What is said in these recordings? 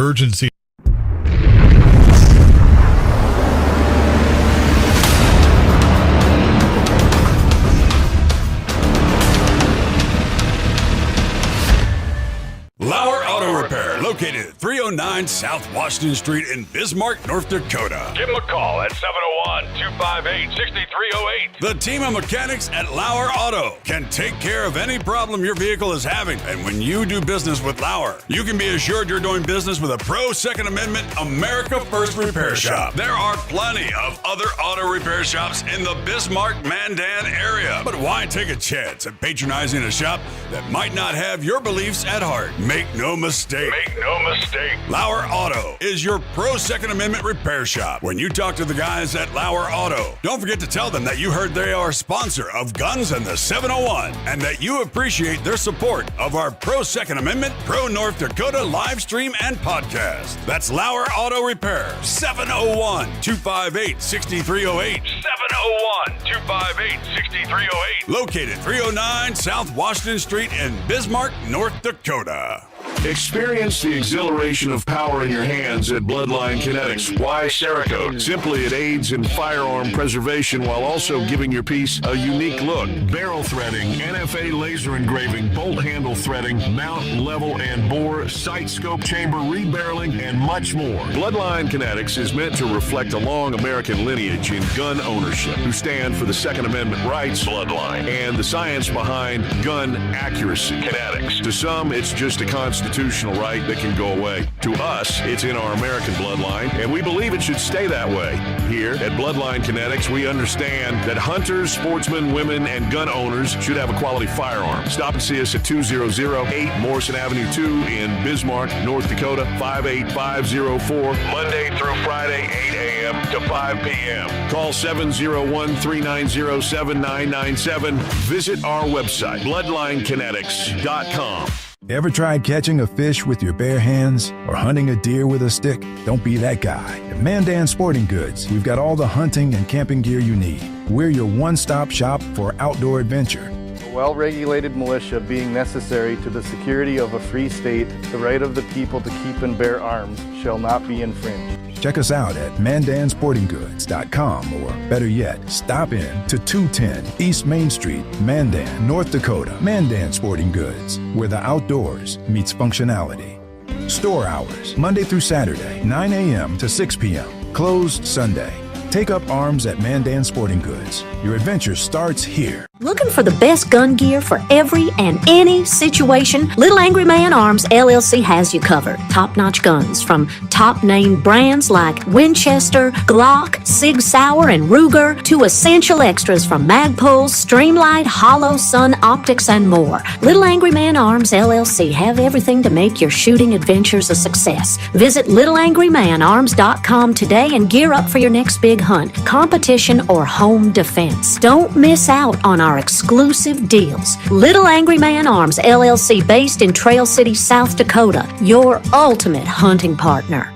emergency. Lauer Auto Repair, located at 309 South Washington Street in Bismarck, North Dakota. Give them a call at 701-258-6308. The team of mechanics at Lauer Auto can take care of any problem your vehicle is having. And when you do business with Lauer, you can be assured you're doing business with a pro Second Amendment America First repair shop. There are plenty of other auto repair shops in the Bismarck-Mandan area. But why take a chance at patronizing a shop that might not have your beliefs at heart? Make no mistake. Lauer Auto is your pro Second Amendment repair shop. When you talk to the guys at Lauer Auto, don't forget to tell them that you heard they are a sponsor of Guns and the 701 and that you appreciate their support of our pro Second Amendment, pro North Dakota live stream and podcast. That's Lauer Auto Repair, 701-258-6308. 701-258-6308. Located 309 South Washington Street in Bismarck, North Dakota. Experience the exhilaration of power in your hands at Bloodline Kinetics. Why Cerakote? Simply, it aids in firearm preservation while also giving your piece a unique look. Barrel threading, NFA laser engraving, bolt handle threading, mount, level, and bore, sight scope chamber rebarreling, and much more. Bloodline Kinetics is meant to reflect a long American lineage in gun ownership, who stand for the Second Amendment rights, Bloodline, and the science behind gun accuracy. Kinetics. To some, it's just a constitutional right that can go away. To us, it's in our American bloodline, and we believe it should stay that way. Here at Bloodline Kinetics, we understand that hunters, sportsmen, women, and gun owners should have a quality firearm. Stop and see us at 2008 Morrison Avenue 2 in Bismarck, North Dakota, 58504, Monday through Friday, 8 a.m. to 5 p.m. Call 701-390-7997. Visit our website, bloodlinekinetics.com. Ever tried catching a fish with your bare hands or hunting a deer with a stick? Don't be that guy. At Mandan Sporting Goods, we've got all the hunting and camping gear you need. We're your one-stop shop for outdoor adventure. A well-regulated militia being necessary to the security of a free state, the right of the people to keep and bear arms shall not be infringed. Check us out at mandansportinggoods.com, or better yet, stop in to 210 East Main Street, Mandan, North Dakota. Mandan Sporting Goods, where the outdoors meets functionality. Store hours, Monday through Saturday, 9 a.m. to 6 p.m. Closed Sunday. Take up arms at Mandan Sporting Goods. Your adventure starts here. Looking for the best gun gear for every and any situation? Little Angry Man Arms LLC has you covered. Top-notch guns from top-name brands like Winchester, Glock, Sig Sauer, and Ruger to essential extras from Magpul, Streamlight, Hollow, Sun Optics, and more. Little Angry Man Arms LLC have everything to make your shooting adventures a success. Visit littleangrymanarms.com today and gear up for your next big hunt, competition, or home defense. Don't miss out on our exclusive deals. Little Angry Man Arms LLC, based in Trail City, South Dakota, your ultimate hunting partner.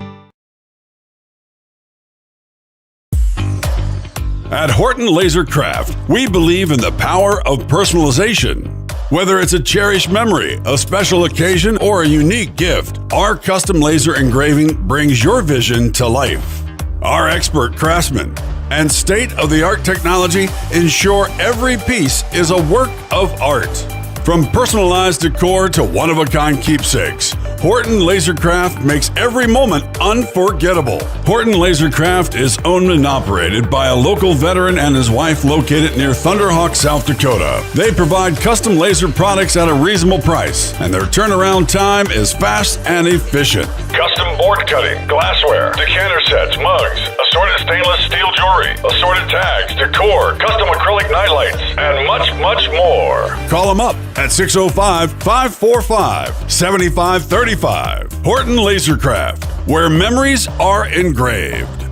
At Horton Laser Craft, we believe in the power of personalization. Whether it's a cherished memory, a special occasion, or a unique gift, our custom laser engraving brings your vision to life. Our expert craftsmen and state-of-the-art technology ensure every piece is a work of art. From personalized decor to one-of-a-kind keepsakes, Horton Lasercraft makes every moment unforgettable. Horton Lasercraft is owned and operated by a local veteran and his wife located near Thunderhawk, South Dakota. They provide custom laser products at a reasonable price, and their turnaround time is fast and efficient. Custom board cutting, glassware, decanter sets, mugs, assorted stainless steel jewelry, assorted tags, decor, custom acrylic nightlights, and much, much more. Call them up at 605-545-7535. Horton Lasercraft, where memories are engraved.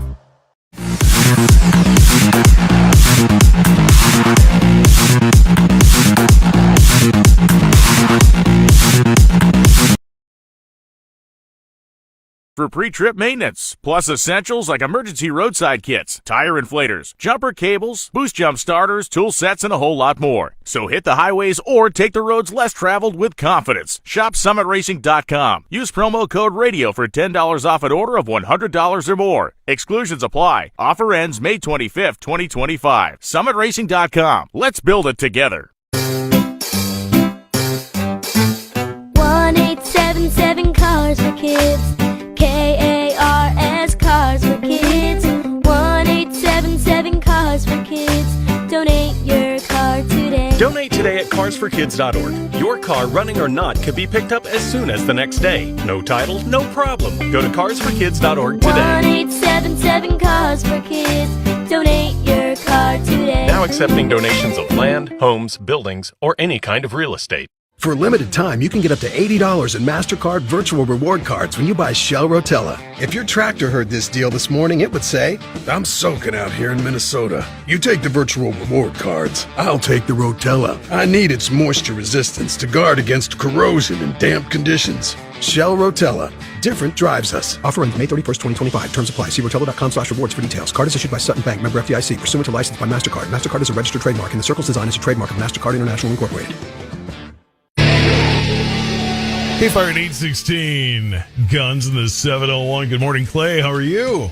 for pre-trip maintenance, plus essentials like emergency roadside kits, tire inflators, jumper cables, boost jump starters, tool sets, and a whole lot more. So hit the highways or take the roads less traveled with confidence. Shop SummitRacing.com. Use promo code RADIO for $10 off an order of $100 or more. Exclusions apply. Offer ends May 25th, 2025. SummitRacing.com. Let's build it together. 1877 Cars for Kids. KARS Cars for Kids. 1877 Cars for Kids. Donate your car today. Donate today at carsforkids.org. Your car, running or not, could be picked up as soon as the next day. No title, no problem. Go to carsforkids.org today. 1877 Cars for Kids. Donate your car today. Now accepting donations of land, homes, buildings, or any kind of real estate. For a limited time, you can get up to $80 in MasterCard virtual reward cards when you buy Shell Rotella. If your tractor heard this deal this morning, it would say, I'm soaking out here in Minnesota. You take the virtual reward cards. I'll take the Rotella. I need its moisture resistance to guard against corrosion and damp conditions. Shell Rotella. Different drives us. Offer ends May 31st, 2025. Terms apply. See rotella.com/rewards for details. Card is issued by Sutton Bank, member FDIC, pursuant to license by MasterCard. MasterCard is a registered trademark, and the Circle's design is a trademark of MasterCard International Incorporated. KFYR at 816, Guns in the 701. Good morning, Clay. How are you?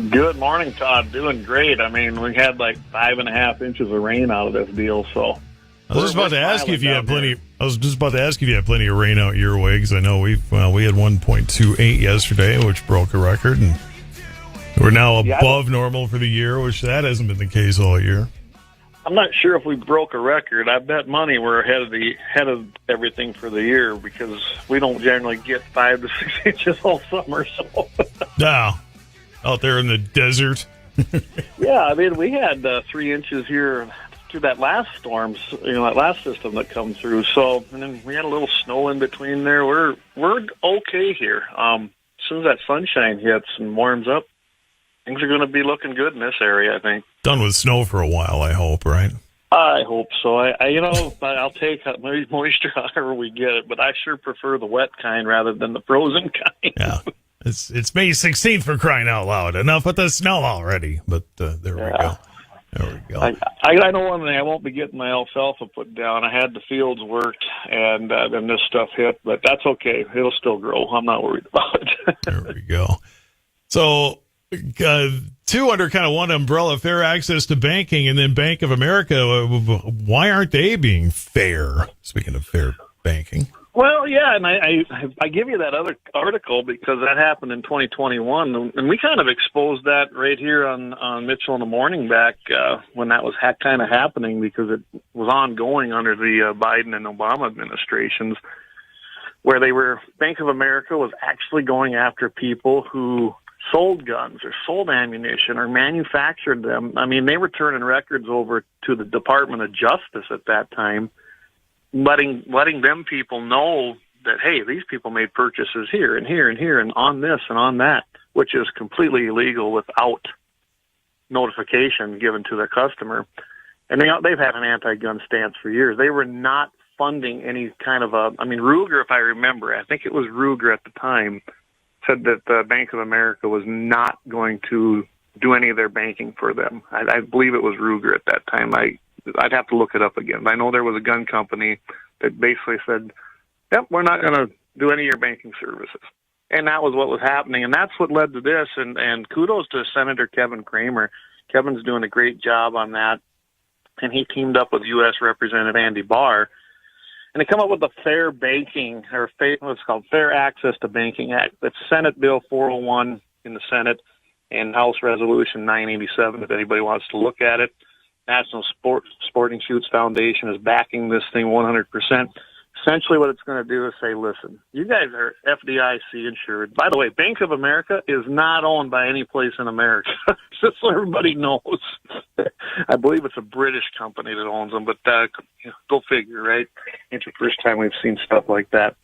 Good morning, Todd. Doing great. I mean, we had like 5.5 inches of rain out of this deal, so. I was just about to ask you if you had plenty. I was just about to ask if you had plenty of rain out your way, because I know we had 1.28 yesterday, which broke a record, and we're now above normal for the year, which that hasn't been the case all year. I'm not sure if we broke a record. I bet money we're ahead of everything for the year, because we don't generally get 5 to 6 inches all summer. So. No, out there in the desert. Yeah, I mean, we had 3 inches here through that last storm, that last system that come through. So, and then we had a little snow in between there. We're okay here. As soon as that sunshine hits and warms up, things are going to be looking good in this area, I think. Done with snow for a while, I hope, right? I hope so. I'll take moisture however we get it, but I sure prefer the wet kind rather than the frozen kind. Yeah. It's May 16th, for crying out loud. Enough with the snow already, but there we go. There we go. I know one thing. I won't be getting my alfalfa put down. I had the fields worked, and then this stuff hit, but that's okay. It'll still grow. I'm not worried about it. There we go. So, two under kind of one umbrella, fair access to banking, and then Bank of America. Why aren't they being fair? Speaking of fair banking. Well, yeah, and I give you that other article because that happened in 2021, and we kind of exposed that right here on Mitchell in the Morning back when that was kind of happening, because it was ongoing under the Biden and Obama administrations, where Bank of America was actually going after people who sold guns or sold ammunition or manufactured them. I mean, they were turning records over to the Department of Justice at that time, letting them people know that, hey, these people made purchases here and here and here and on this and on that, which is completely illegal without notification given to the customer. And they've had an anti-gun stance for years. They were not funding any kind of Ruger, if I remember, I think it was Ruger at the time, said that the Bank of America was not going to do any of their banking for them. I believe it was Ruger at that time. I'd have to look it up again. I know there was a gun company that basically said, yep, we're not going to do any of your banking services. And that was what was happening. And that's what led to this. And kudos to Senator Kevin Cramer. Kevin's doing a great job on that. And he teamed up with U.S. Representative Andy Barr. And they come up with the Fair Banking, or what's called Fair Access to Banking Act. That's Senate Bill 401 in the Senate and House Resolution 987, if anybody wants to look at it. National Sporting Shoots Foundation is backing this thing 100%. Essentially what it's going to do is say, listen, you guys are FDIC insured. By the way, Bank of America is not owned by any place in America, just so everybody knows. I believe it's a British company that owns them, but go figure, right? It's the first time we've seen stuff like that.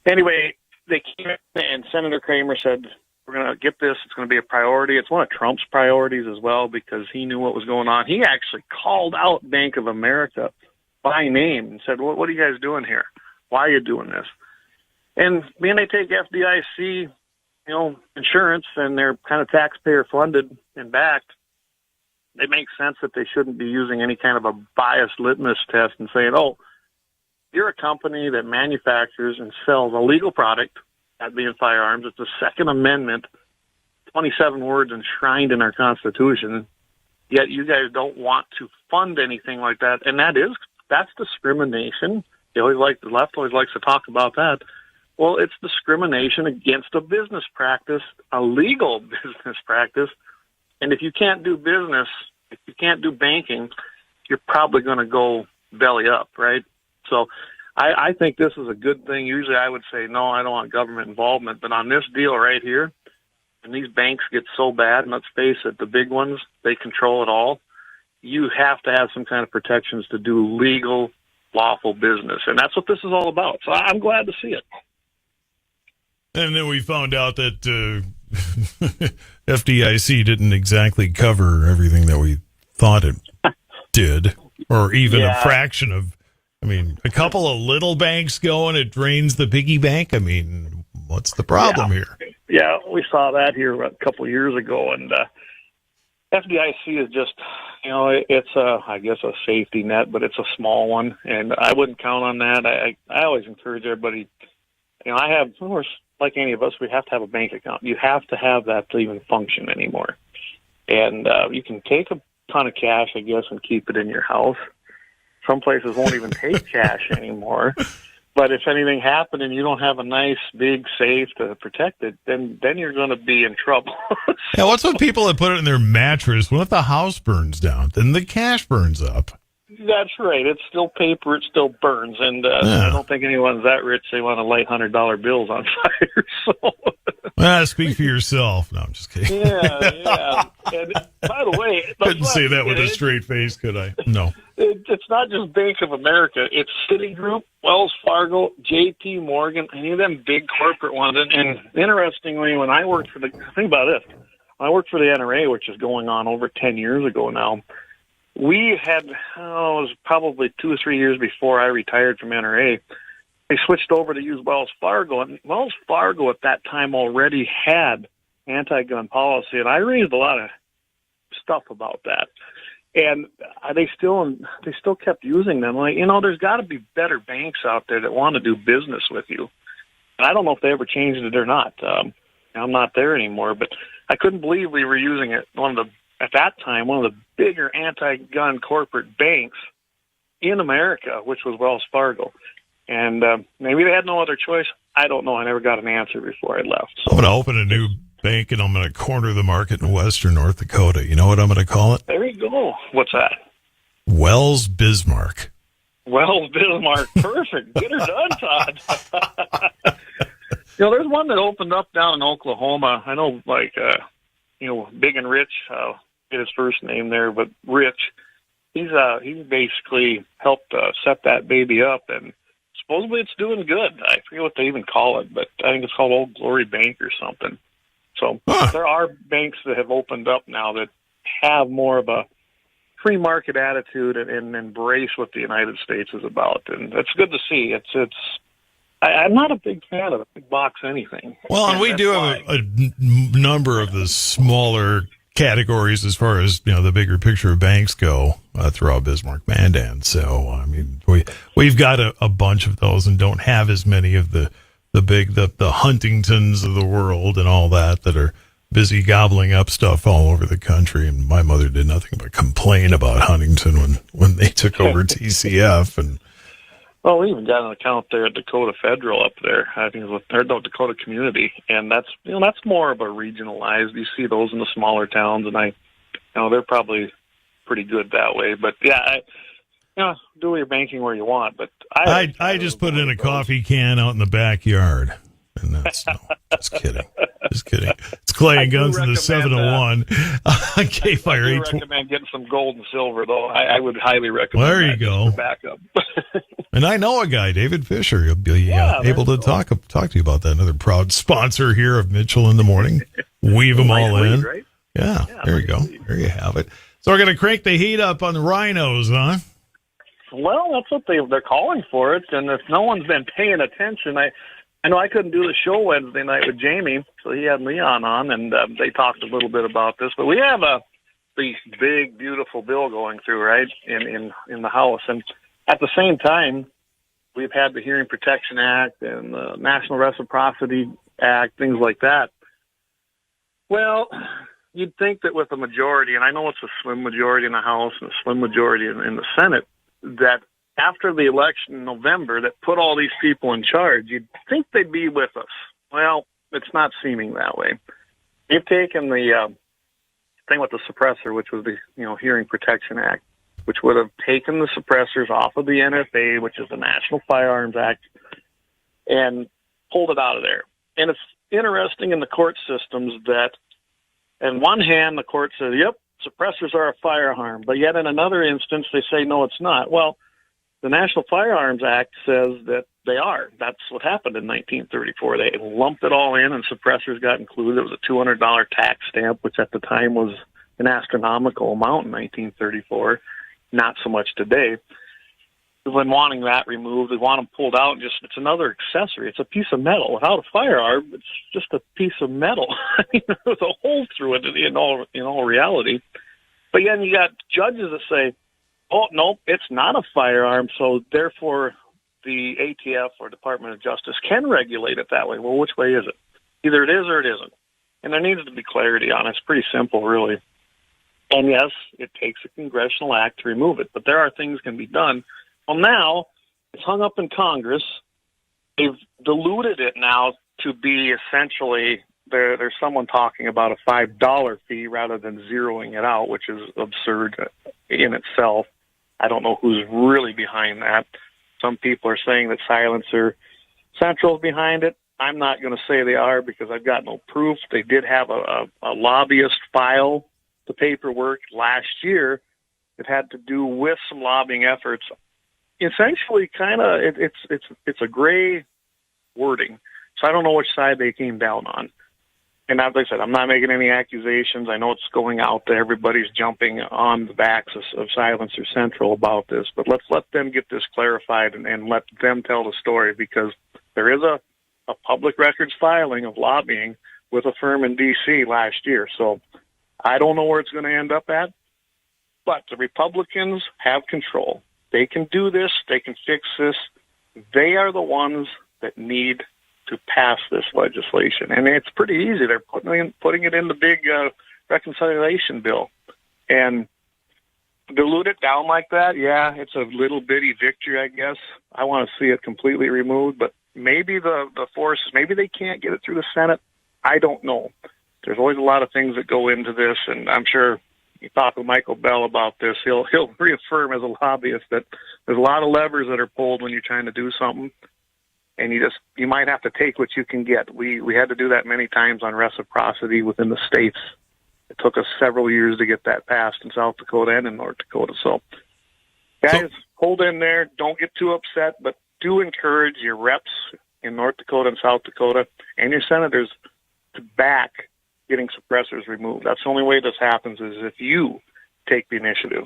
Anyway, they came in and Senator Cramer said, we're going to get this. It's going to be a priority. It's one of Trump's priorities as well, because he knew what was going on. He actually called out Bank of America by name and said, what are you guys doing here? Why are you doing this? And man, they take FDIC insurance and they're kind of taxpayer funded and backed, it makes sense that they shouldn't be using any kind of a biased litmus test and saying, oh, you're a company that manufactures and sells a legal product, that being firearms. It's the Second Amendment, 27 words enshrined in our Constitution, yet you guys don't want to fund anything like that. And that's discrimination. The left always likes to talk about that. Well, it's discrimination against a business practice, a legal business practice. And if you can't do business, if you can't do banking, you're probably going to go belly up, right? So I think this is a good thing. Usually I would say, no, I don't want government involvement. But on this deal right here, and these banks get so bad, and let's face it, the big ones, they control it all. You have to have some kind of protections to do legal, lawful business. And that's what this is all about. So I'm glad to see it. And then we found out that FDIC didn't exactly cover everything that we thought it did, or even a fraction of. I mean, a couple of little banks going, it drains the piggy bank. I mean, what's the problem here? Yeah, we saw that here a couple of years ago, and FDIC is just, it's I guess a safety net, but it's a small one, and I wouldn't count on that. I always encourage everybody. I have, of course, like any of us, we have to have a bank account. You have to have that to even function anymore. And you can take a ton of cash, I guess, and keep it in your house. Some places won't even take cash anymore. But if anything happened and you don't have a nice big safe to protect it, then you're going to be in trouble. Yeah, what's with people that put it in their mattress? What if the house burns down? Then the cash burns up. That's right. It's still paper. It still burns. And I don't think anyone's that rich they want to light $100 bills on fire. So. Speak for yourself. No, I'm just kidding. Yeah. And by the way, couldn't say that with a straight face, could I? No. It's not just Bank of America. It's Citigroup, Wells Fargo, J.P. Morgan, any of them big corporate ones. And interestingly, when I worked think about this. I worked for the NRA, which is going on over 10 years ago now. We had, it was probably 2 or 3 years before I retired from NRA. They switched over to use Wells Fargo, and Wells Fargo at that time already had anti-gun policy, and I raised a lot of stuff about that. And they still kept using them. Like, there's got to be better banks out there that want to do business with you. And I don't know if they ever changed it or not. I'm not there anymore, but I couldn't believe we were using it. At that time, one of the bigger anti-gun corporate banks in America, which was Wells Fargo. And maybe they had no other choice. I don't know. I never got an answer before I left. So. I'm going to open a new bank, and I'm going to corner the market in western North Dakota. You know what I'm going to call it? There you go. What's that? Wells Bismarck. Wells Bismarck. Perfect. Get her done, Todd. There's one that opened up down in Oklahoma. I know, Big and Rich, get his first name there, but Rich, he's basically helped set that baby up, and supposedly it's doing good. I forget what they even call it, but I think it's called Old Glory Bank or something. So there are banks that have opened up now that have more of a free market attitude and embrace what the United States is about, and that's good to see. I'm not a big fan of a big box anything. Well, and we do have a number of the smaller categories as far as the bigger picture of banks go throughout Bismarck Mandan. So I mean, we've got a bunch of those and don't have as many of the Huntingtons of the world and all that are busy gobbling up stuff all over the country. And my mother did nothing but complain about Huntington when they took over TCF. And well, we even got an account there at Dakota Federal up there. I think it was Dakota Community, and that's more of a regionalized. You see those in the smaller towns, and they're probably pretty good that way. But do your banking where you want. But I just put in a coffee can out in the backyard, and that's just kidding. Just kidding. It's Clay and Guns in the 701 on KFYR. I recommend getting some gold and silver, though. I would highly recommend. Well, there you go. Backup. And I know a guy, David Fisher. He'll be able to talk to you about that. Another proud sponsor here of Mitchell in the Morning. Weave them all in. Right? Yeah, there you go. There you have it. So we're going to crank the heat up on the rhinos, huh? Well, that's what they're calling for it. And if no one's been paying attention, I know I couldn't do the show Wednesday night with Jamie, so he had Leon on, and they talked a little bit about this. But we have the big, beautiful bill going through, right, in the House. And at the same time, we've had the Hearing Protection Act and the National Reciprocity Act, things like that. Well, you'd think that with a majority, and I know it's a slim majority in the House and a slim majority in the Senate, that after the election in November that put all these people in charge, you'd think they'd be with us. Well, it's not seeming that way. You've taken the thing with the suppressor, which was the Hearing Protection Act, which would have taken the suppressors off of the NFA, which is the National Firearms Act, and pulled it out of there. And it's interesting in the court systems that, on one hand, the court says, yep, suppressors are a firearm, but yet in another instance they say, no, it's not. Well, the National Firearms Act says that they are. That's what happened in 1934. They lumped it all in, and suppressors got included. It was a $200 tax stamp, which at the time was an astronomical amount in 1934, not so much today. When wanting that removed, we want them pulled out. It's another accessory. It's a piece of metal. Without a firearm, it's just a piece of metal. I mean, there's a hole through it in all reality. But then you got judges that say, oh, no, it's not a firearm, so therefore the ATF or Department of Justice can regulate it that way. Well, which way is it? Either it is or it isn't. And there needs to be clarity on it. It's pretty simple, really. And yes, it takes a congressional act to remove it, but there are things can be done. Well, now it's hung up in Congress. They've diluted it now to be essentially there's someone talking about a $5 fee rather than zeroing it out, which is absurd in itself. I don't know who's really behind that. Some people are saying that Silencer Central is behind it. I'm not going to say they are because I've got no proof. They did have a lobbyist file the paperwork last year. It had to do with some lobbying efforts. Essentially, kind of, it's a gray wording. So I don't know which side they came down on. And as I said, I'm not making any accusations. I know it's going out there. Everybody's jumping on the backs of Silencer Central about this. But let's let them get this clarified and let them tell the story, because there is a public records filing of lobbying with a firm in D.C. last year. So I don't know where it's going to end up at. But the Republicans have control. They can do this. They can fix this. They are the ones that need to pass this legislation. And it's pretty easy. They're putting it in the big reconciliation bill. And dilute it down like that, yeah, it's a little bitty victory, I guess. I want to see it completely removed. But maybe the forces, maybe they can't get it through the Senate. I don't know. There's always a lot of things that go into this, and I'm sure you talk with Michael Bell about this, he'll reaffirm as a lobbyist that there's a lot of levers that are pulled when you're trying to do something, and you might have to take what you can get. We had to do that many times on reciprocity within the states. It took us several years to get that passed in South Dakota and in North Dakota. So, guys, hold in there. Don't get too upset, but do encourage your reps in North Dakota and South Dakota and your senators to back getting suppressors removed. That's the only way this happens, is if you take the initiative.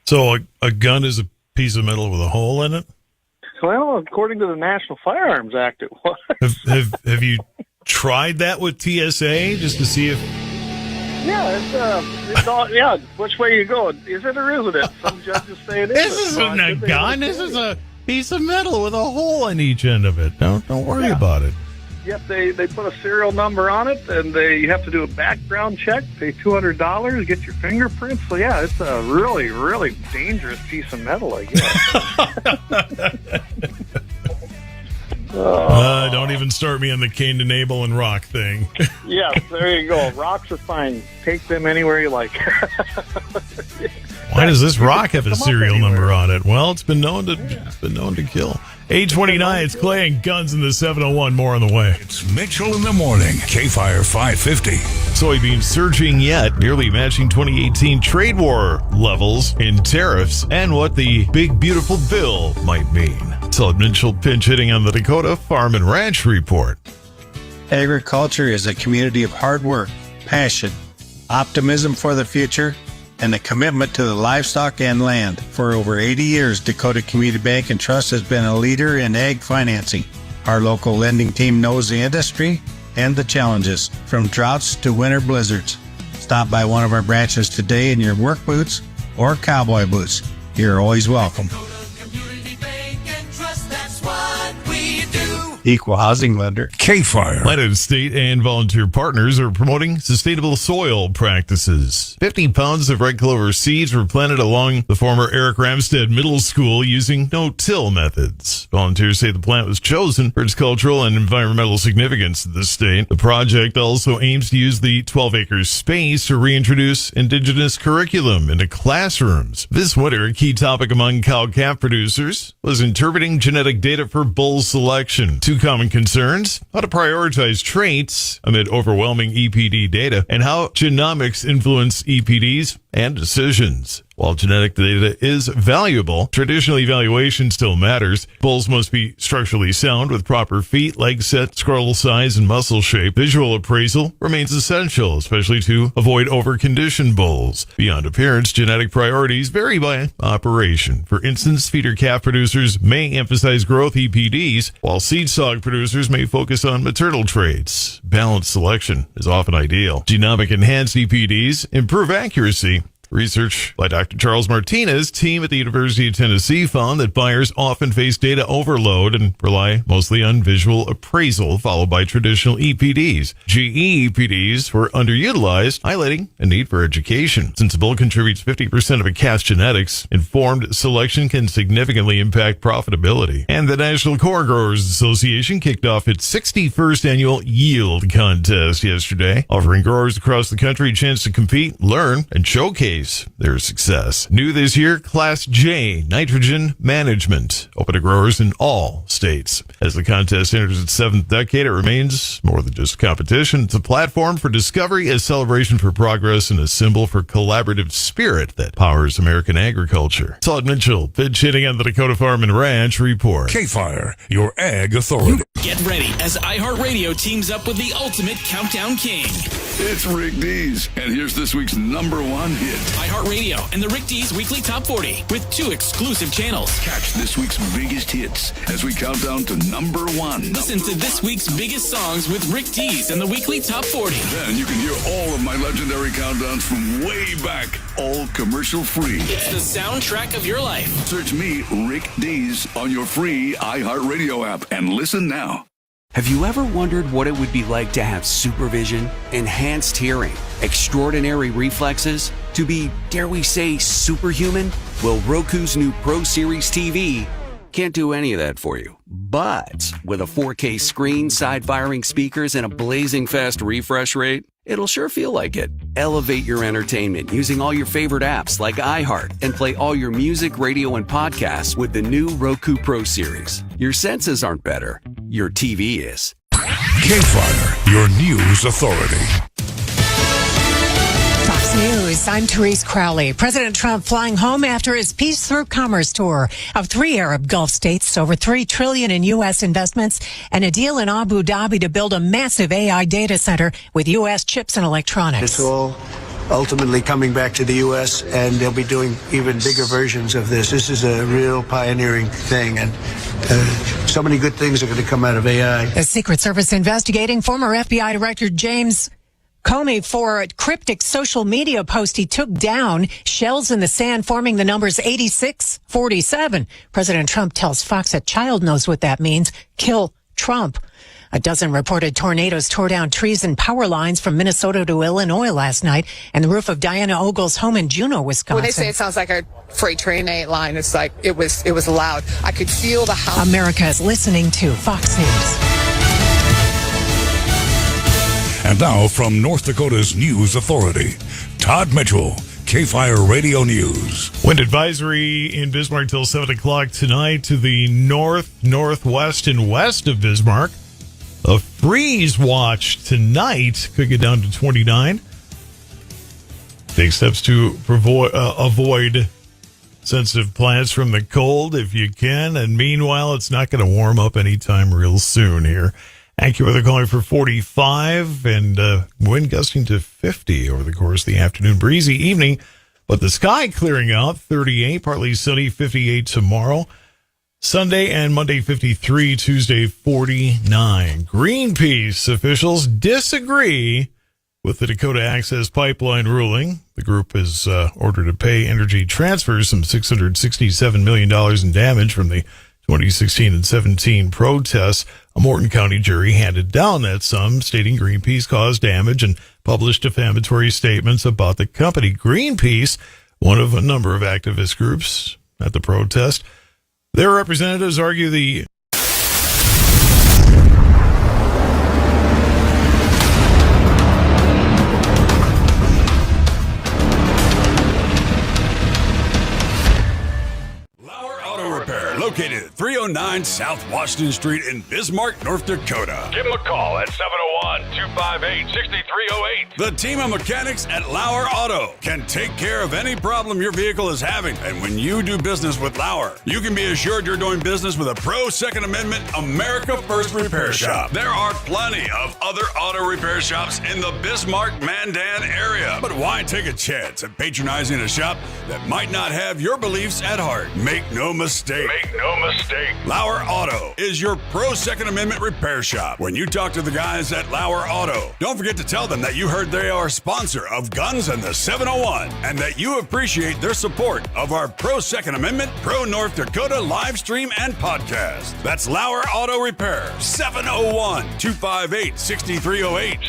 So a gun is a piece of metal with a hole in it? Well, according to the National Firearms Act, it was. Have you tried that with TSA just to see if... Yeah, it's all, yeah, which way you go. Is it or isn't it? Some judges say it is. This isn't a gun. This is a piece of metal with a hole in each end of it. Don't worry about it. Yep, they put a serial number on it, and you have to do a background check, pay $200, get your fingerprints. So, yeah, it's a really, really dangerous piece of metal, I guess. Don't even start me on the cane to Nabal and rock thing. Yes, there you go. Rocks are fine. Take them anywhere you like. Why does this rock have a serial number on it? Well, it's been known to kill. 829, it's Clay and Guns in the 701. More on the way. It's Mitchell in the morning. KFYR 550. Soybeans surging yet, nearly matching 2018 trade war levels in tariffs, and what the big beautiful bill might mean. So Mitchell pinch hitting on the Dakota Farm and Ranch Report. Agriculture is a community of hard work, passion, optimism for the future, and a commitment to the livestock and land. For over 80 years, Dakota Community Bank and Trust has been a leader in ag financing. Our local lending team knows the industry and the challenges, from droughts to winter blizzards. Stop by one of our branches today in your work boots or cowboy boots. You're always welcome. Equal housing lender. KFYR. United State and volunteer partners are promoting sustainable soil practices. 50 pounds of red clover seeds were planted along the former Eric Ramstead Middle School using no-till methods. Volunteers say the plant was chosen for its cultural and environmental significance in the state. The project also aims to use the 12-acre space to reintroduce indigenous curriculum into classrooms. This winter, a key topic among cow-calf producers was interpreting genetic data for bull selection. Two common concerns: how to prioritize traits amid overwhelming EPD data, and how genomics influence EPDs and decisions. While genetic data is valuable, traditional evaluation still matters. Bulls must be structurally sound with proper feet, leg set, scrotal size, and muscle shape. Visual appraisal remains essential, especially to avoid over-conditioned bulls. Beyond appearance, genetic priorities vary by operation. For instance, feeder calf producers may emphasize growth EPDs, while seed sog producers may focus on maternal traits. Balanced selection is often ideal. Genomic enhanced EPDs improve accuracy. Research by Dr. Charles Martinez' team at the University of Tennessee found that buyers often face data overload and rely mostly on visual appraisal, followed by traditional EPDs. GE EPDs were underutilized, highlighting a need for education. Since a bull contributes 50% of a calf's genetics, informed selection can significantly impact profitability. And the National Corn Growers Association kicked off its 61st annual yield contest yesterday, offering growers across the country a chance to compete, learn, and showcase their success. New this year, Class J nitrogen management, open to growers in all states. As the contest enters its 7th decade, it remains more than just competition. It's a platform for discovery, a celebration for progress, and a symbol for collaborative spirit that powers American agriculture. Todd Mitchell, pitch hitting on the Dakota Farm and Ranch Report. KFYR, your ag authority. Get ready as iHeartRadio teams up with the ultimate countdown king. It's Rick Dees, and here's this week's #1 hit. iHeartRadio and the Rick Dees Weekly Top 40 with 2 exclusive channels. Catch this week's biggest hits as we count down to #1. Listen to this week's biggest songs with Rick Dees and the Weekly Top 40. Then you can hear all of my legendary countdowns from way back, all commercial free. It's the soundtrack of your life. Search me, Rick Dees, on your free iHeartRadio app and listen now. Have you ever wondered what it would be like to have supervision, enhanced hearing, extraordinary reflexes, to be, dare we say, superhuman? Well, Roku's new Pro Series TV can't do any of that for you. But with a 4K screen, side-firing speakers, and a blazing fast refresh rate, it'll sure feel like it. Elevate your entertainment using all your favorite apps like iHeart and play all your music, radio, and podcasts with the new Roku Pro Series. Your senses aren't better. Your TV is. KFYR, your news authority. Fox News, I'm Therese Crowley. President Trump flying home after his Peace Through Commerce tour of 3 Arab Gulf states, over $3 trillion in U.S. investments, and a deal in Abu Dhabi to build a massive AI data center with U.S. chips and electronics. It's all ultimately coming back to the U.S., and they'll be doing even bigger versions of this. This is a real pioneering thing, and so many good things are going to come out of AI. The Secret Service investigating former FBI Director James Comey for a cryptic social media post he took down, shells in the sand forming the numbers 8647. President Trump tells Fox a child knows what that means. Kill Trump. A dozen reported tornadoes tore down trees and power lines from Minnesota to Illinois last night, and the roof of Diana Ogle's home in Juneau, Wisconsin. When they say it sounds like a freight train line, it's like it was loud. I could feel the house. America is listening to Fox News. And now from North Dakota's news authority, Todd Mitchell, KFYR Radio News. Wind advisory in Bismarck till 7 o'clock tonight to the north, northwest, and west of Bismarck. A freeze watch tonight could get down to 29. Take steps to avoid sensitive plants from the cold if you can. And meanwhile, it's not going to warm up anytime real soon here. AccuWeather calling for 45 and wind gusting to 50 over the course of the afternoon. Breezy evening, but the sky clearing out, 38, partly sunny, 58 tomorrow. Sunday and Monday 53, Tuesday 49. Greenpeace officials disagree with the Dakota Access Pipeline ruling. The group is ordered to pay Energy Transfer some $667 million in damage from the 2016 and 17 protests. A Morton County jury handed down that sum, stating Greenpeace caused damage and published defamatory statements about the company. Greenpeace, one of a number of activist groups at the protest, their representatives argue the Located at 309 South Washington Street in Bismarck, North Dakota. Give them a call at 701-258-6308. The team of mechanics at Lauer Auto can take care of any problem your vehicle is having. And when you do business with Lauer, you can be assured you're doing business with a pro Second Amendment America First repair shop. There are plenty of other auto repair shops in the Bismarck-Mandan area. But why take a chance at patronizing a shop that might not have your beliefs at heart? Make no mistake. Lauer Auto is your pro Second Amendment repair shop. When you talk to the guys at Lauer Auto, don't forget to tell them that you heard they are a sponsor of Guns and the 701 and that you appreciate their support of our pro Second Amendment, pro North Dakota live stream and podcast. That's Lauer Auto Repair, 701-258-6308.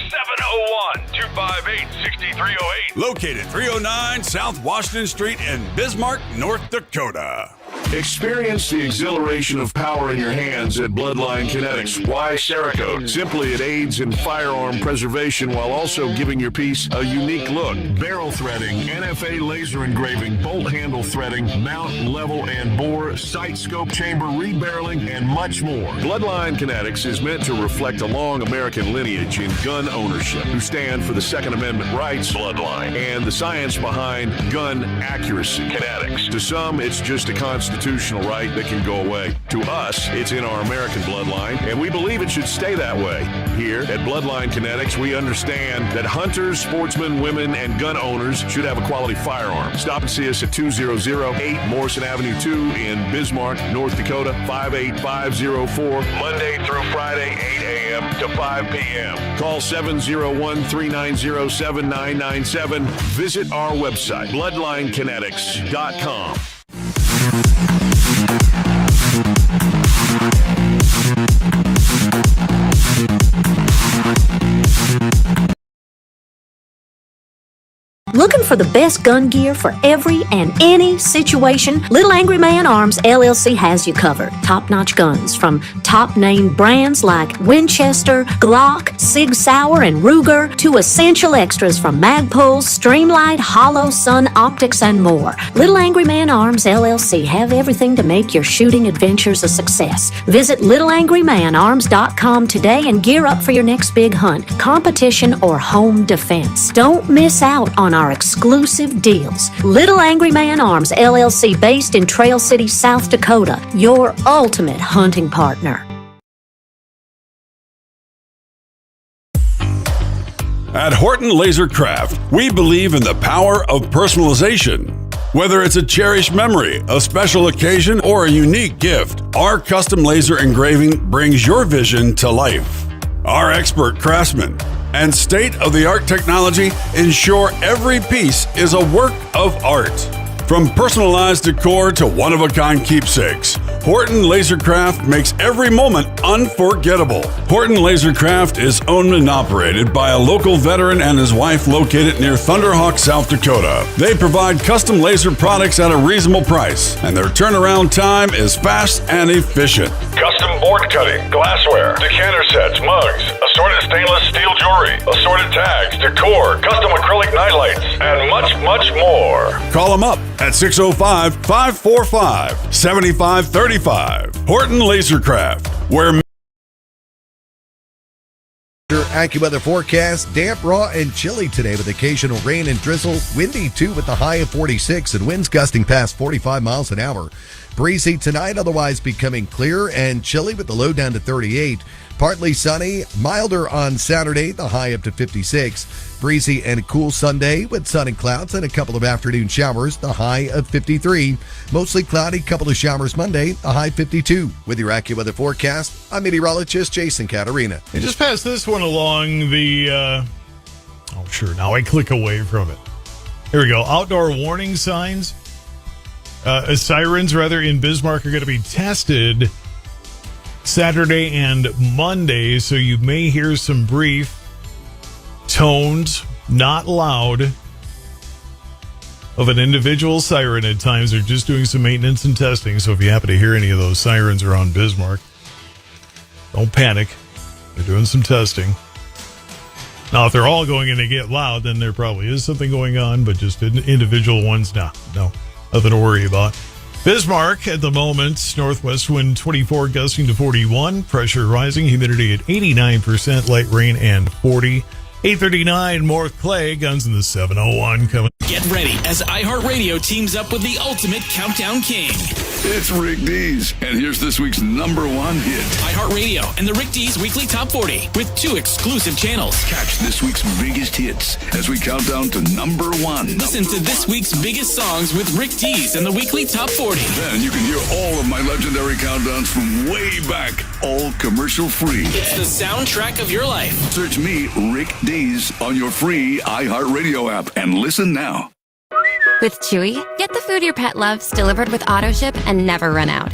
701-258-6308. Located 309 South Washington Street in Bismarck, North Dakota. Experience the exhilaration of power in your hands at Bloodline Kinetics. Why Cerakote? Simply, it aids in firearm preservation while also giving your piece a unique look. Barrel threading, NFA laser engraving, bolt handle threading, mount, level, and bore, sight scope chamber rebarreling, and much more. Bloodline Kinetics is meant to reflect a long American lineage in gun ownership, who stand for the Second Amendment rights, Bloodline, and the science behind gun accuracy, Kinetics. To some, it's just a constitutional right that can go away. To us, it's in our American bloodline, and we believe it should stay that way. Here at Bloodline Kinetics, we understand that hunters, sportsmen, women, and gun owners should have a quality firearm. Stop and see us at 2008 Morrison Avenue 2 in Bismarck, North Dakota, 58504, Monday through Friday, 8 a.m. to 5 p.m. Call 701-390-7997. Visit our website, bloodlinekinetics.com. Looking for the best gun gear for every and any situation? Little Angry Man Arms LLC has you covered. Top-notch guns from top-name brands like Winchester, Glock, Sig Sauer, and Ruger to essential extras from Magpul, Streamlight, Hollow, Sun Optics, and more. Little Angry Man Arms LLC have everything to make your shooting adventures a success. Visit littleangrymanarms.com today and gear up for your next big hunt, competition, or home defense. Don't miss out on our exclusive deals. Little Angry Man Arms LLC, based in Trail City, South Dakota, your ultimate hunting partner. At Horton Laser Craft, we believe in the power of personalization. Whether it's a cherished memory, a special occasion, or a unique gift, our custom laser engraving brings your vision to life. Our expert craftsmen and state-of-the-art technology ensure every piece is a work of art. From personalized decor to one-of-a-kind keepsakes, Horton Lasercraft makes every moment unforgettable. Horton Lasercraft is owned and operated by a local veteran and his wife located near Thunderhawk, South Dakota. They provide custom laser products at a reasonable price, and their turnaround time is fast and efficient. Custom board cutting, glassware, decanter sets, mugs, assorted stainless steel jewelry, assorted tags, decor, custom acrylic nightlights, and much, much more. Call them up at 605-545-7535. Horton Lasercraft, where AccuWeather forecast, damp, raw, and chilly today with occasional rain and drizzle. Windy, too, with the high of 46 and winds gusting past 45 miles an hour. Breezy tonight, otherwise becoming clear and chilly with the low down to 38. Partly sunny, milder on Saturday, the high up to 56. Breezy and cool Sunday with sun and clouds and a couple of afternoon showers, the high of 53. Mostly cloudy, couple of showers Monday, the high 52. With your AccuWeather forecast, I'm meteorologist Jason Caterina. And just pass this one along the, now I click away from it. Here we go. Outdoor warning signs. Sirens, in Bismarck are going to be tested Saturday and Monday, so you may hear some brief tones, not loud, of an individual siren at times. They're just doing some maintenance and testing, so if you happen to hear any of those sirens around Bismarck, don't panic. They're doing some testing. Now, if they're all going and they get loud, then there probably is something going on, but just individual ones, no, nothing to worry about. Bismarck at the moment, northwest wind 24, gusting to 41, pressure rising, humidity at 89%, light rain and 40. 8:39, more Clay, Guns in the 701 coming. Get ready as iHeartRadio teams up with the ultimate countdown king. It's Rick Dees, and here's this week's number one hit. iHeartRadio and the Rick Dees Weekly Top 40 with 2 exclusive channels. Catch this week's biggest hits as we count down to number one. Listen to this week's biggest songs with Rick Dees and the Weekly Top 40. Then you can hear all of my legendary countdowns from way back, all commercial free. It's the soundtrack of your life. Search me, Rick Dees, on your free iHeartRadio app and listen now. With Chewy, get the food your pet loves delivered with AutoShip and never run out.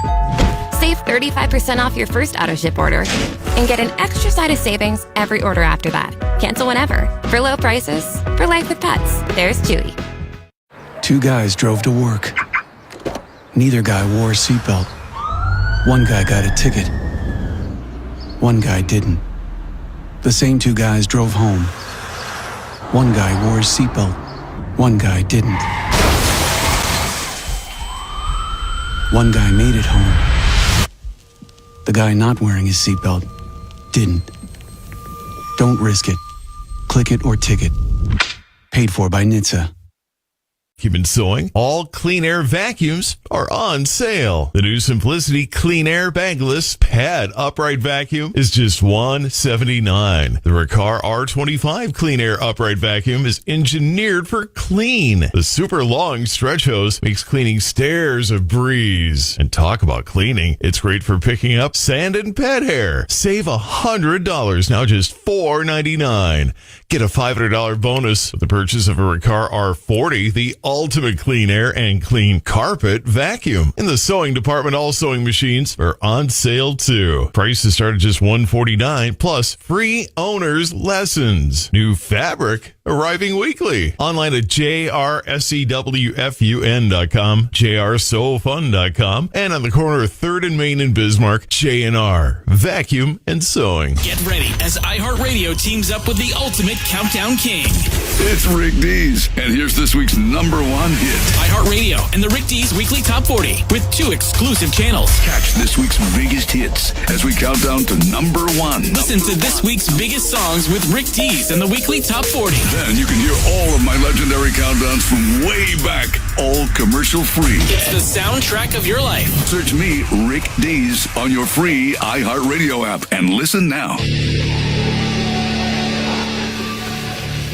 Save 35% off your first AutoShip order and get an extra side of savings every order after that. Cancel whenever. For low prices, for life with pets. There's Chewy. 2 guys drove to work. Neither guy wore a seatbelt. One guy got a ticket. One guy didn't. The same 2 guys drove home. One guy wore a seatbelt. One guy didn't. One guy made it home. The guy not wearing his seatbelt didn't. Don't risk it. Click it or ticket. Paid for by NHTSA. You've been sewing? All Clean Air vacuums are on sale. The new Simplicity Clean Air Bagless Pad Upright Vacuum is just $179. The Riccar R25 Clean Air Upright Vacuum is engineered for clean. The super long stretch hose makes cleaning stairs a breeze. And talk about cleaning, it's great for picking up sand and pet hair. Save $100, now just $499. Get a $500 bonus with the purchase of a Riccar R40, the ultimate clean air and clean carpet vacuum. In the sewing department, all sewing machines are on sale too. Prices start at just $149 plus free owner's lessons. New fabric arriving weekly. Online at jrsewfun.com, jrsewfun.com, and on the corner of 3rd and Main in Bismarck, J&R Vacuum and Sewing. Get ready as iHeartRadio teams up with the ultimate countdown king. It's Rick Dees, and here's this week's number one hit. iHeartRadio and the Rick Dees Weekly Top 40 with 2 exclusive channels. Catch this week's biggest hits as we count down to number one. Listen to this week's biggest songs with Rick Dees and the Weekly Top 40. Then you can hear all of my legendary countdowns from way back, all commercial free. It's the soundtrack of your life. Search me, Rick Dees, on your free iHeartRadio app and listen now.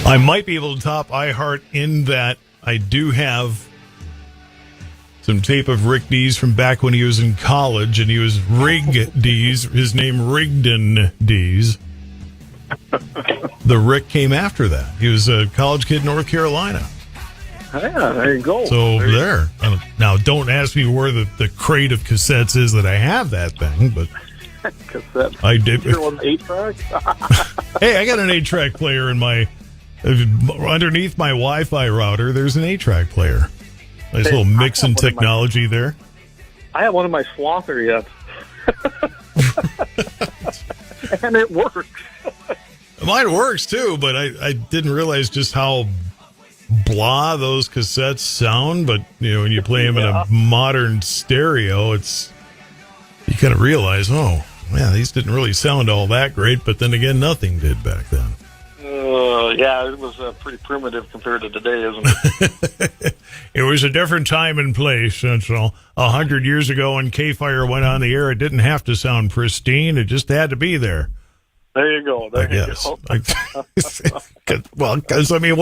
I might be able to top iHeart in that I do have some tape of Rick Dees from back when he was in college, and he was Rig Dees, his name Rigdon Dees. The Rick came after that. He was a college kid in North Carolina. Yeah, there you go. So there. Now, don't ask me where the crate of cassettes is that I have that thing, but cassette. I did. Sure, 8-track. Hey, I got an 8-track player in my underneath my Wi-Fi router. There's an 8-track player. Nice little mixing technology there. I have one in my slother yet, and it works. Mine works too, but I didn't realize just how blah those cassettes sound. But when you play them in a modern stereo, you kind of realize, oh, yeah, these didn't really sound all that great. But then again, nothing did back then. Yeah, it was pretty primitive compared to today, isn't it? It was a different time and place. So 100 years ago when KFYR went on the air, it didn't have to sound pristine. It just had to be there. There you go. There you go. Well, because, I mean,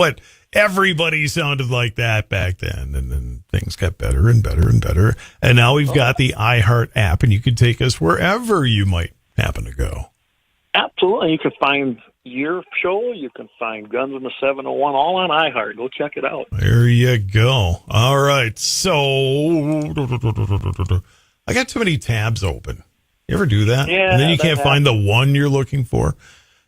everybody sounded like that back then, and then things got better and better and better. And now we've got the iHeart app, and you can take us wherever you might happen to go. Absolutely. You can find your show. You can find Guns in the 701 all on iHeart. Go check it out. There you go. All right. So I got too many tabs open. You ever do that? Yeah. And then you can't find the one you're looking for.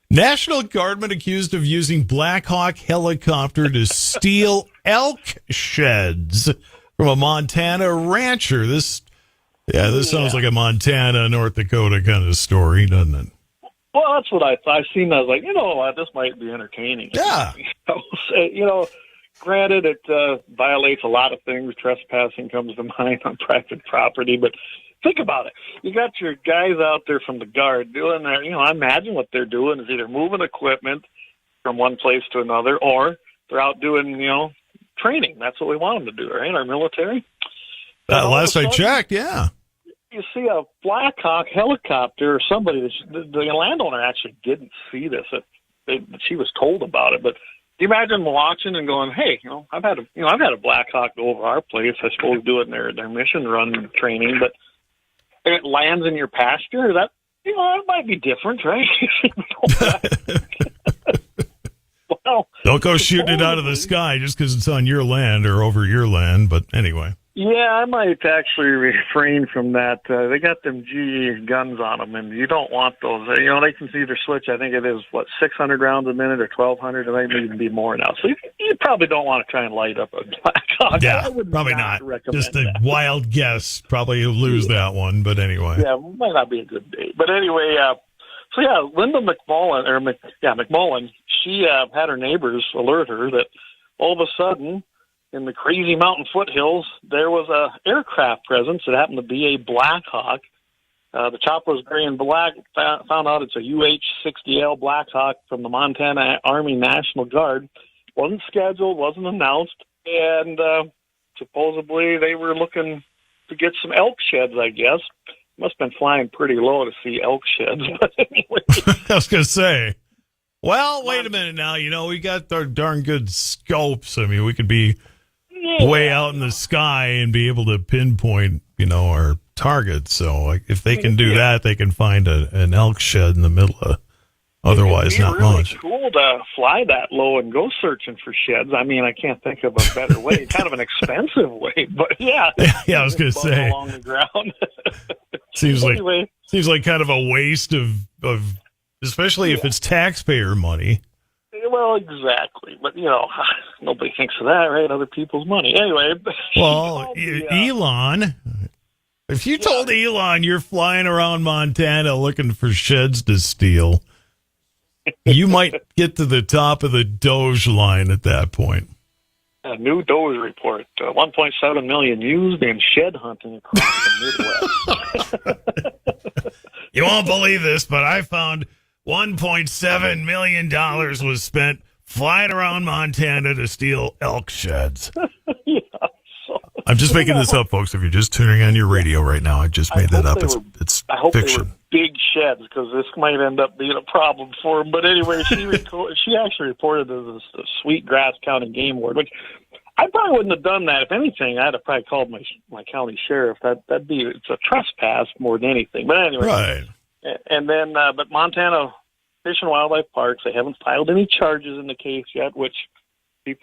National Guardman accused of using Black Hawk helicopter to steal elk sheds from a Montana rancher. This sounds like a Montana, North Dakota kind of story, doesn't it? Well, that's what I seen. I was like, this might be entertaining. Yeah. Granted, it violates a lot of things. Trespassing comes to mind on private property, but think about it. You got your guys out there from the Guard doing their, I imagine what they're doing is either moving equipment from one place to another, or they're out doing, training. That's what we want them to do, right? Our military. Last I checked, yeah. You see a Black Hawk helicopter, or somebody, the landowner actually didn't see this. She was told about it, but you imagine watching and going, "Hey, I've had a Black Hawk go over our place. I suppose doing their mission run training, but it lands in your pasture. That it might be different, right?" Well, don't go shooting it out of the sky just because it's on your land or over your land. But anyway. Yeah, I might actually refrain from that. They got them GE guns on them, and you don't want those. They can either switch, I think it is, 600 rounds a minute or 1,200, and they may even be more now. So you probably don't want to try and light up a Black Hawk. Yeah, probably not. Just a wild guess. Probably you'll lose that one, but anyway. Yeah, might not be a good day. But anyway, Linda McMullen, she had her neighbors alert her that all of a sudden, in the crazy mountain foothills, there was a aircraft presence. It happened to be a Black Hawk. The chopper was gray and black. Found out it's a UH-60L Black Hawk from the Montana Army National Guard. Wasn't scheduled, wasn't announced, and supposedly they were looking to get some elk sheds, I guess. Must have been flying pretty low to see elk sheds. But anyway. I was going to say, well, wait a minute now. We got our darn good scopes. I mean, we could be way out in the sky and be able to pinpoint, our target. So if they can do that, they can find an elk shed in the middle of otherwise not really much. Cool to fly that low and go searching for sheds. I mean, I can't think of a better way. Kind of an expensive way, but yeah. Yeah, I was going to say. Along the ground. Seems like kind of a waste of especially if it's taxpayer money. Well, exactly. But, nobody thinks of that, right? Other people's money. Anyway. Well, Elon, if you told Elon you're flying around Montana looking for sheds to steal, you might get to the top of the Doge line at that point. A new Doge report, 1.7 million used in shed hunting across the Midwest. You won't believe this, but I found $1.7 million was spent flying around Montana to steal elk sheds. I'm just making this up, folks. If you're just tuning on your radio right now, I just made that up. It's I hope fiction. They were big sheds, because this might end up being a problem for them. But anyway, she actually reported this the Sweetgrass County Game Ward, which I probably wouldn't have done that. If anything, I'd have probably called my county sheriff. It's a trespass more than anything. But anyway. Right. And then, but Montana Fish and Wildlife Parks, they haven't filed any charges in the case yet, which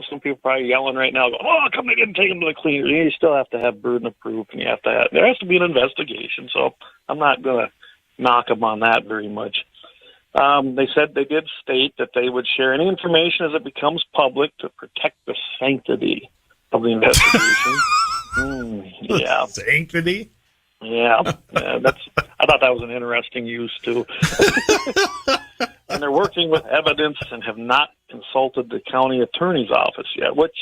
some people probably yelling right now, oh, how come they didn't take them to the cleaner? You still have to have burden of proof, and there has to be an investigation. So I'm not going to knock them on that very much. They said they did state that they would share any information as it becomes public to protect the sanctity of the investigation. Yeah. Sanctity? Yeah, I thought that was an interesting use too. And they're working with evidence and have not consulted the county attorney's office yet, which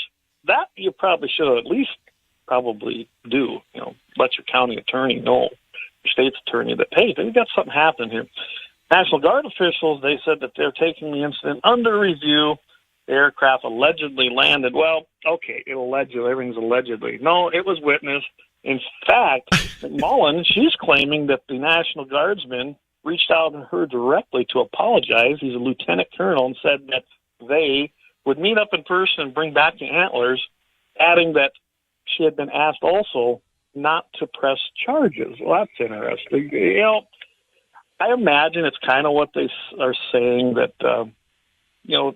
that you probably should at least probably do. Let your county attorney know, your state's attorney, that hey, they've got something happening here. National Guard officials, they said that they're taking the incident under review. The aircraft allegedly landed. Well, okay, everything's allegedly. No, it was witnessed. In fact, McMullen, she's claiming that the National Guardsman reached out to her directly to apologize. He's a lieutenant colonel, and said that they would meet up in person and bring back the antlers, adding that she had been asked also not to press charges. Well, that's interesting. I imagine it's kind of what they are saying, that,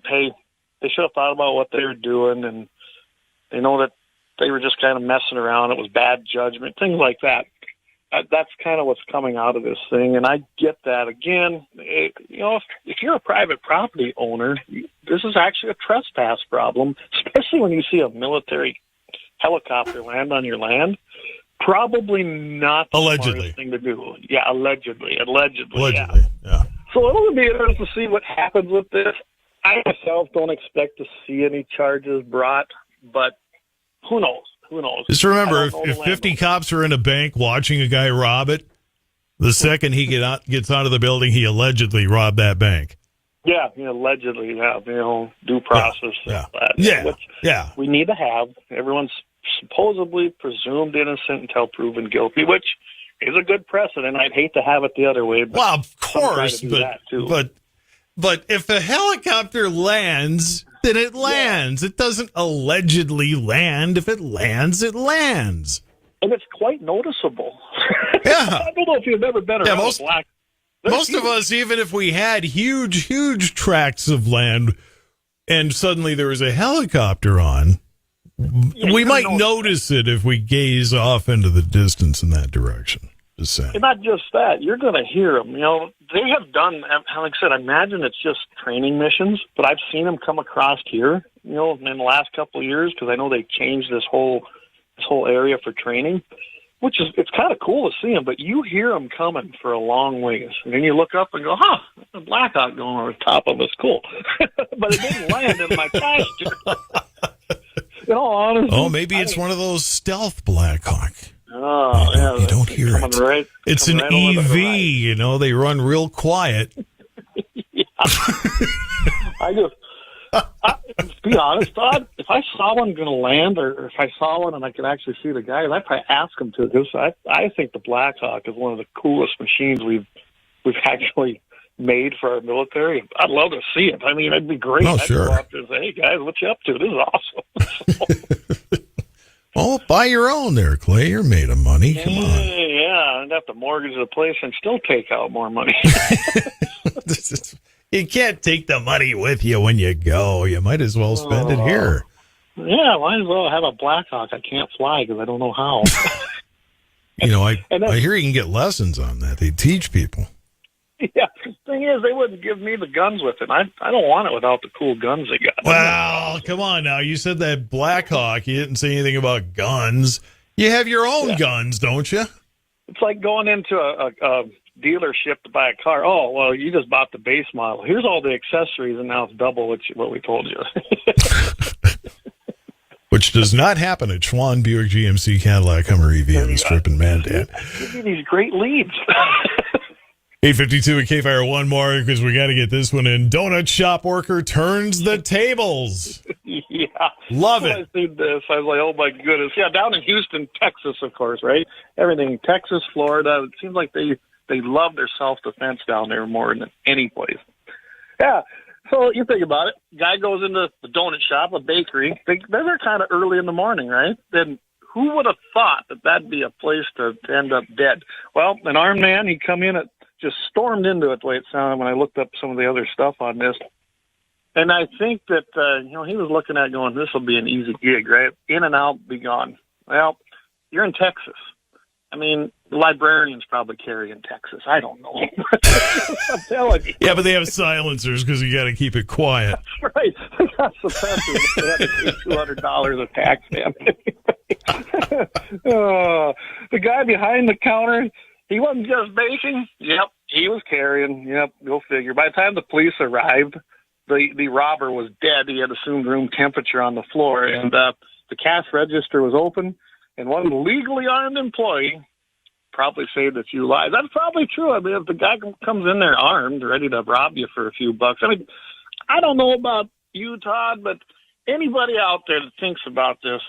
hey, they should have thought about what they were doing, and they know that they were just kind of messing around. It was bad judgment, things like that. That's kind of what's coming out of this thing, and I get that. Again, if you're a private property owner, this is actually a trespass problem, especially when you see a military helicopter land on your land. Probably not the smartest thing to do. Yeah, allegedly. Yeah. So it'll be interesting to see what happens with this. I myself don't expect to see any charges brought, but who knows? Just remember, if 50 cops are in a bank watching a guy rob it, the second he gets out of the building, he allegedly robbed that bank. Yeah, allegedly, due process. Yeah. We need to have. Everyone's supposedly presumed innocent until proven guilty, which is a good precedent. I'd hate to have it the other way. But well, of course, but if a helicopter lands, then it lands. Yeah. It doesn't allegedly land. If it lands, it lands. And it's quite noticeable. Yeah. I don't know if you've ever been around black. Most of us, even if we had huge tracts of land and suddenly there was a helicopter on, we might notice it if we gaze off into the distance in that direction. Just saying. And not just that, you're going to hear them. They have done, like I said, I imagine it's just training missions, but I've seen them come across here, in the last couple of years, because I know they changed this whole area for training, which is, it's kind of cool to see them, but you hear them coming for a long ways. And then you look up and go, a Blackhawk going over the top of us, cool. But it didn't land in my pasture. In all honesty. Maybe it's one of those stealth Blackhawk. Oh, yeah. You don't hear it. It's an EV, they run real quiet. To be honest, Todd, if I saw one going to land, or if I saw one and I could actually see the guys, I'd probably ask them to. Because I think the Blackhawk is one of the coolest machines we've actually made for our military. I'd love to see it. I mean, it'd be great. Oh, sure. I'd go out there and say, hey, guys, what you up to? This is awesome. Oh, buy your own there, Clay. You're made of money. Come on. Yeah, I'd have to mortgage the place and still take out more money. You can't take the money with you when you go. You might as well spend it here. Yeah, might as well have a Blackhawk. I can't fly because I don't know how. I hear you can get lessons on that. They teach people. Yeah, the thing is, they wouldn't give me the guns with it. I don't want it without the cool guns they got. Well, come on now. You said that Blackhawk. You didn't say anything about guns. You have your own guns, don't you? It's like going into a dealership to buy a car. Oh, well, you just bought the base model. Here's all the accessories, and now it's double what we told you. Which does not happen at Schwann, Buick, GMC, Cadillac, Hummer, EV, and the Strip and Mandan. Give me these great leads. 8:52 at KFYR. One more because we got to get this one in. Donut shop worker turns the tables. Yeah. Love it. I seen this. I was like, oh, my goodness. Yeah, down in Houston, Texas, of course, right? Everything, Texas, Florida. It seems like they love their self-defense down there more than any place. Yeah. So you think about it. Guy goes into the donut shop, a bakery. They're kind of early in the morning, right? Then who would have thought that that'd be a place to end up dead? Well, an armed man, he'd come in just stormed into it the way it sounded when I looked up some of the other stuff on this. And I think that, he was looking at going, this will be an easy gig, right? In and out, be gone. Well, you're in Texas. I mean, the librarians probably carry in Texas. I don't know. I'm telling you. Yeah, but they have silencers because you got to keep it quiet. That's right. They got suppressors. They have to pay $200 of tax stamp. The guy behind the counter, he wasn't just baking. Yep, he was carrying. Yep, go figure. By the time the police arrived, the robber was dead. He had assumed room temperature on the floor, and the cash register was open. And one legally armed employee probably saved a few lives. That's probably true. I mean, if the guy comes in there armed, ready to rob you for a few bucks, I mean, I don't know about you, Todd, but anybody out there that thinks about this,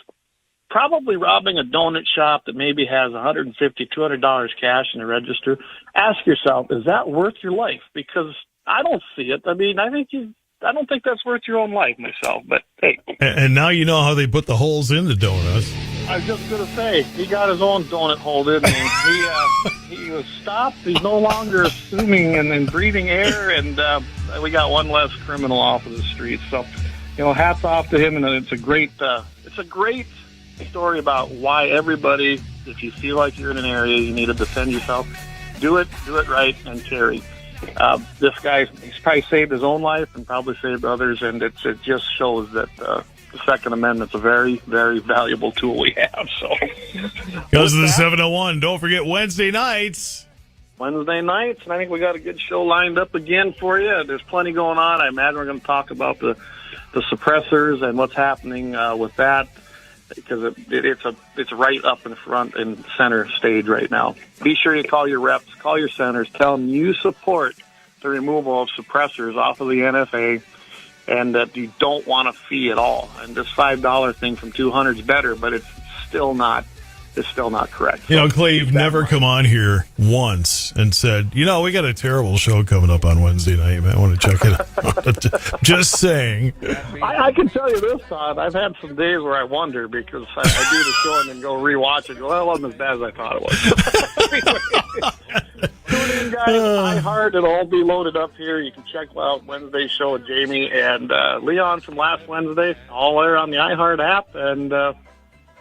probably robbing a donut shop that maybe has $150, $200 cash in the register, ask yourself, is that worth your life? Because I don't see it. I mean, I don't think that's worth your own life myself, but hey. And now you know how they put the holes in the donuts. I was just going to say, he got his own donut hole, didn't he? He was stopped. He's no longer assuming and breathing air, and we got one less criminal off of the streets. So, hats off to him, and it's a great story about why everybody, if you feel like you're in an area, you need to defend yourself. Do it right, and carry. This guy, he's probably saved his own life and probably saved others, and it just shows that the Second Amendment's a very, very valuable tool we have. So, goes to the 701. Don't forget Wednesday nights, and I think we got a good show lined up again for you. There's plenty going on. I imagine we're going to talk about the suppressors and what's happening with that, because it's right up in front and center stage right now. Be sure you call your reps, call your senators, tell them you support the removal of suppressors off of the NFA, and that you don't want a fee at all. And this $5 thing from $200 is better, but it's still not correct. Clay, you've never come on here once and said, we got a terrible show coming up on Wednesday night. You might want to check it out. Just saying. I can tell you this, Todd. I've had some days where I wonder, because I do the show and then go rewatch it and go, well, it wasn't as bad as I thought it was. Anyway, tune in, guys. iHeart, it'll all be loaded up here. You can check out Wednesday's show with Jamie and Leon from last Wednesday. All there on the iHeart app, and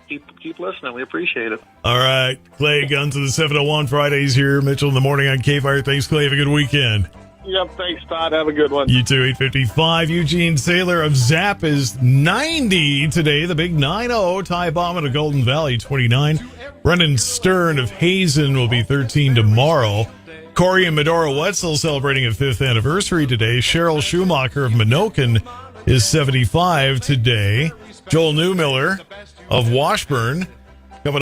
keep listening. We appreciate it. All right. Clay, Guns of the 701 Fridays here. Mitchell in the morning on KFYR. Thanks, Clay. Have a good weekend. Yep. Thanks, Todd. Have a good one. You too. 8:55. Eugene Saylor of Zap is 90 today. The big 9-0. Ty Bauman of Golden Valley, 29. Brendan Stern of Hazen will be 13 tomorrow. Corey and Medora Wetzel celebrating a 5th anniversary today. Cheryl Schumacher of Minokan is 75 today. Joel Newmiller of Washburn